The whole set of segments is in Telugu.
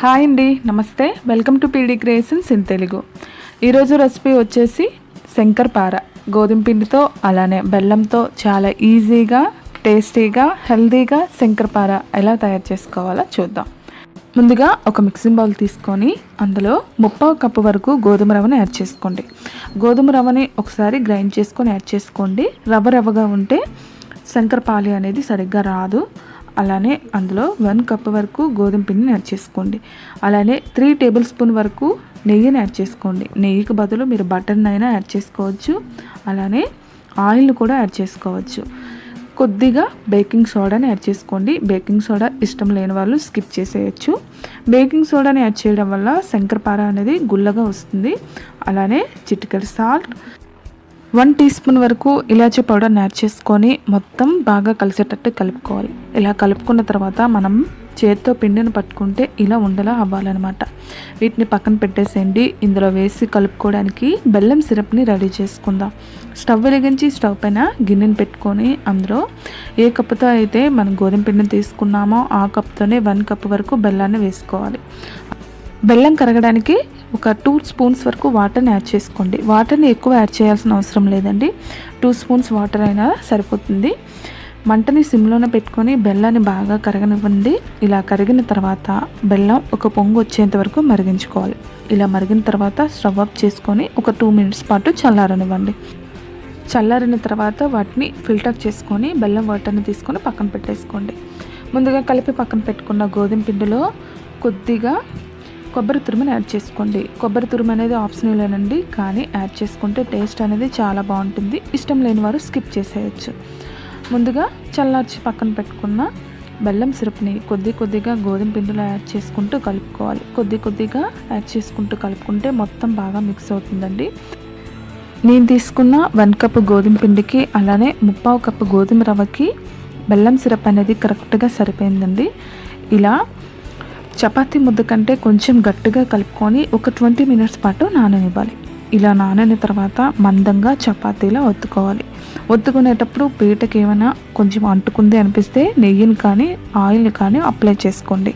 హాయ్ అండి, నమస్తే. Welcome to PD creations in Telugu. ఈరోజు రెసిపీ వచ్చేసి శంకర్పార. గోధుమ పిండితో అలానే బెల్లంతో చాలా ఈజీగా, టేస్టీగా, హెల్తీగా శంకర్పార ఎలా తయారు చేసుకోవాలో చూద్దాం. ముందుగా ఒక మిక్సింగ్ బౌల్ తీసుకొని అందులో 1/2 కప్పు వరకు గోధుమ రవ్వని యాడ్ చేసుకోండి. గోధుమ రవ్వని ఒకసారి గ్రైండ్ చేసుకొని యాడ్ చేసుకోండి. రవ్వగా ఉంటే శంకర్పాలి అనేది సరిగ్గా రాదు. అలానే అందులో 1 కప్ వరకు గోధుమ పిండిని యాడ్ చేసుకోండి. అలానే 3 టేబుల్ స్పూన్ వరకు నెయ్యిని యాడ్ చేసుకోండి. నెయ్యికి బదులు మీరు బటర్ని అయినా యాడ్ చేసుకోవచ్చు. అలానే ఆయిల్ని కూడా యాడ్ చేసుకోవచ్చు. కొద్దిగా బేకింగ్ సోడాని యాడ్ చేసుకోండి. బేకింగ్ సోడా ఇష్టం లేని వాళ్ళు స్కిప్ చేసేయచ్చు. బేకింగ్ సోడాని యాడ్ చేయడం వల్ల శంకర్పార అనేది గుల్లగా వస్తుంది. అలానే చిటికెడు సాల్ట్, 1 టీ స్పూన్ వరకు ఇలాచీ పౌడర్ని యాడ్ చేసుకొని మొత్తం బాగా కలిసేటట్టు కలుపుకోవాలి. ఇలా కలుపుకున్న తర్వాత మనం చేత్తో పిండిని పట్టుకుంటే ఇలా ఉండలా అవ్వాలన్నమాట. వీటిని పక్కన పెట్టేసేయండి. ఇందులో వేసి కలుపుకోవడానికి బెల్లం సిరప్ని రెడీ చేసుకుందాం. స్టవ్ వెలిగించి స్టవ్ పైన గిన్నెని పెట్టుకొని అందులో ఏ కప్పుతో అయితే మనం గోధుమ పిండిని తీసుకున్నామో ఆ కప్తోనే 1 కప్ వరకు బెల్లాన్ని వేసుకోవాలి. బెల్లం కరగడానికి ఒక 2 స్పూన్స్ వరకు వాటర్ని యాడ్ చేసుకోండి. వాటర్ని ఎక్కువ యాడ్ చేయాల్సిన అవసరం లేదండి. 2 స్పూన్స్ వాటర్ అయినా సరిపోతుంది. మంటని సిమ్లోనే పెట్టుకొని బెల్లాన్ని బాగా కరగనివ్వండి. ఇలా కరిగిన తర్వాత బెల్లం ఒక పొంగు వచ్చేంత వరకు మరిగించుకోవాలి. ఇలా మరిగిన తర్వాత స్టవ్ ఆఫ్ చేసుకొని ఒక 2 మినిట్స్ పాటు చల్లారనివ్వండి. చల్లారిన తర్వాత వాటిని ఫిల్టర్ చేసుకొని బెల్లం వాటర్ని తీసుకొని పక్కన పెట్టేసుకోండి. ముందుగా కలిపి పక్కన పెట్టుకున్న గోధుమ పిండిలో కొద్దిగా కొబ్బరి తురుముని యాడ్ చేసుకోండి. కొబ్బరి తురుము అనేది ఆప్షనలేనండి, కానీ యాడ్ చేసుకుంటే టేస్ట్ అనేది చాలా బాగుంటుంది. ఇష్టం లేని వారు స్కిప్ చేసేయచ్చు. ముందుగా చల్లార్చి పక్కన పెట్టుకున్న బెల్లం సిరప్ని కొద్దిగా గోధుమ పిండిలో యాడ్ చేసుకుంటూ కలుపుకోవాలి. కొద్దిగా యాడ్ చేసుకుంటూ కలుపుకుంటే మొత్తం బాగా మిక్స్ అవుతుందండి. నేను తీసుకున్న 1 కప్ గోధుమ పిండికి అలానే 1/2 కప్పు గోధుమ రవ్వకి బెల్లం సిరప్ అనేది కరెక్ట్గా సరిపోయిందండి. ఇలా చపాతీ ముద్ద కంటే కొంచెం గట్టిగా కలుపుకొని ఒక 20 మినిట్స్ పాటు నాననివ్వాలి. ఇలా నానని తర్వాత మందంగా చపాతీలా ఒత్తుకోవాలి. ఒత్తుకునేటప్పుడు పీటకి ఏమైనా కొంచెం అంటుకుంది అనిపిస్తే నెయ్యిని కానీ ఆయిల్ని కానీ అప్లై చేసుకోండి.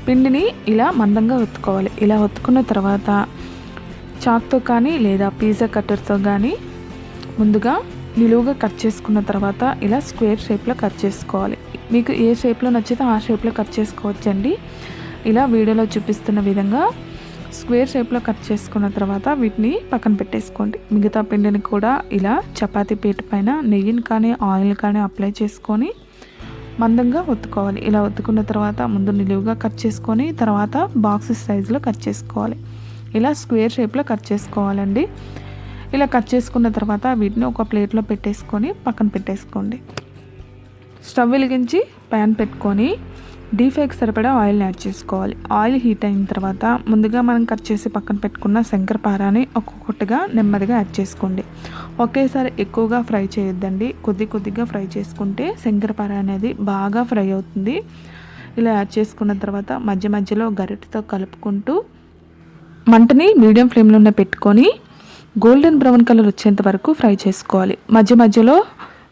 పిండిని ఇలా మందంగా ఒత్తుకోవాలి. ఇలా ఒత్తుకున్న తర్వాత చాక్తో కానీ లేదా పిజ్జా కట్టర్తో కానీ ముందుగా నిలువుగా కట్ చేసుకున్న తర్వాత ఇలా స్క్వేర్ షేప్లో కట్ చేసుకోవాలి. మీకు ఏ షేప్లో నచ్చితే ఆ షేప్లో కట్ చేసుకోవచ్చండి. ఇలా వీడియోలో చూపిస్తున్న విధంగా స్క్వేర్ షేప్లో కట్ చేసుకున్న తర్వాత వీటిని పక్కన పెట్టేసుకోండి. మిగతా పిండిని కూడా ఇలా చపాతీ పీట పైన నెయ్యిని కానీ ఆయిల్ కానీ అప్లై చేసుకొని మందంగా ఒత్తుకోవాలి. ఇలా ఒత్తుకున్న తర్వాత ముందు నిలువుగా కట్ చేసుకొని తర్వాత బాక్స్ సైజులో కట్ చేసుకోవాలి. ఇలా స్క్వేర్ షేప్లో కట్ చేసుకోవాలండి. ఇలా కట్ చేసుకున్న తర్వాత వీటిని ఒక ప్లేట్లో పెట్టేసుకొని పక్కన పెట్టేసుకోండి. స్టవ్ వెలిగించి ప్యాన్ పెట్టుకొని డీప్ ఫ్రైకి సరిపడా ఆయిల్ని యాడ్ చేసుకోవాలి. ఆయిల్ హీట్ అయిన తర్వాత ముందుగా మనం కట్ చేసి పక్కన పెట్టుకున్న శంకర్పారాని ఒక్కొక్కటిగా నెమ్మదిగా యాడ్ చేసుకోండి. ఒకేసారి ఎక్కువగా ఫ్రై చేయొద్దండి. కొద్దిగా ఫ్రై చేసుకుంటే శంకర్పార అనేది బాగా ఫ్రై అవుతుంది. ఇలా యాడ్ చేసుకున్న తర్వాత మధ్యలో గరిటెతో కలుపుకుంటూ మంటని మీడియం ఫ్లేమ్లోనే పెట్టుకొని గోల్డెన్ బ్రౌన్ కలర్ వచ్చేంత వరకు ఫ్రై చేసుకోవాలి. మధ్యలో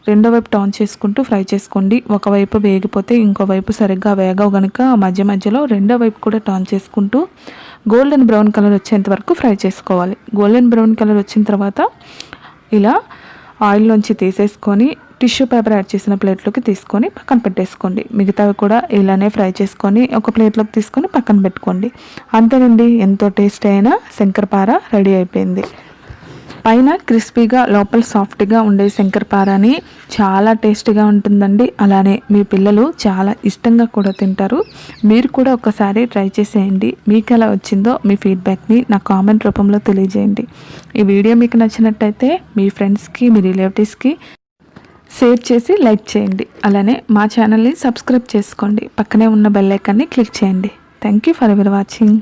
రెండో వైపు టర్న్ చేసుకుంటూ ఫ్రై చేసుకోండి. ఒకవైపు వేగిపోతే ఇంకోవైపు సరిగ్గా వేగవు కనుక మధ్యలో రెండో వైపు కూడా టర్న్ చేసుకుంటూ గోల్డెన్ బ్రౌన్ కలర్ వచ్చేంత వరకు ఫ్రై చేసుకోవాలి. గోల్డెన్ బ్రౌన్ కలర్ వచ్చిన తర్వాత ఇలా ఆయిల్లోంచి తీసేసుకొని టిష్యూ పేపర్ యాడ్ చేసిన ప్లేట్లోకి తీసుకొని పక్కన పెట్టేసుకోండి. మిగతావి కూడా ఇలానే ఫ్రై చేసుకొని ఒక ప్లేట్లోకి తీసుకొని పక్కన పెట్టుకోండి. అంతేనండి, ఎంతో టేస్టీ అయిన శంకర్పార రెడీ అయిపోయింది. పైన క్రిస్పీగా లోపల సాఫ్ట్గా ఉండే శంకర్పారాని చాలా టేస్టీగా ఉంటుందండి. అలానే మీ పిల్లలు చాలా ఇష్టంగా కూడా తింటారు. మీరు కూడా ఒకసారి ట్రై చేసేయండి. మీకు ఎలా వచ్చిందో మీ ఫీడ్బ్యాక్ని నా కామెంట్ రూపంలో తెలియజేయండి. ఈ వీడియో మీకు నచ్చినట్టయితే మీ ఫ్రెండ్స్కి, మీ రిలేటివ్స్కి షేర్ చేసి లైక్ చేయండి. అలానే మా ఛానల్ని సబ్స్క్రైబ్ చేసుకోండి. పక్కనే ఉన్న బెల్ ఐకాన్ని క్లిక్ చేయండి. Thank you for ever watching.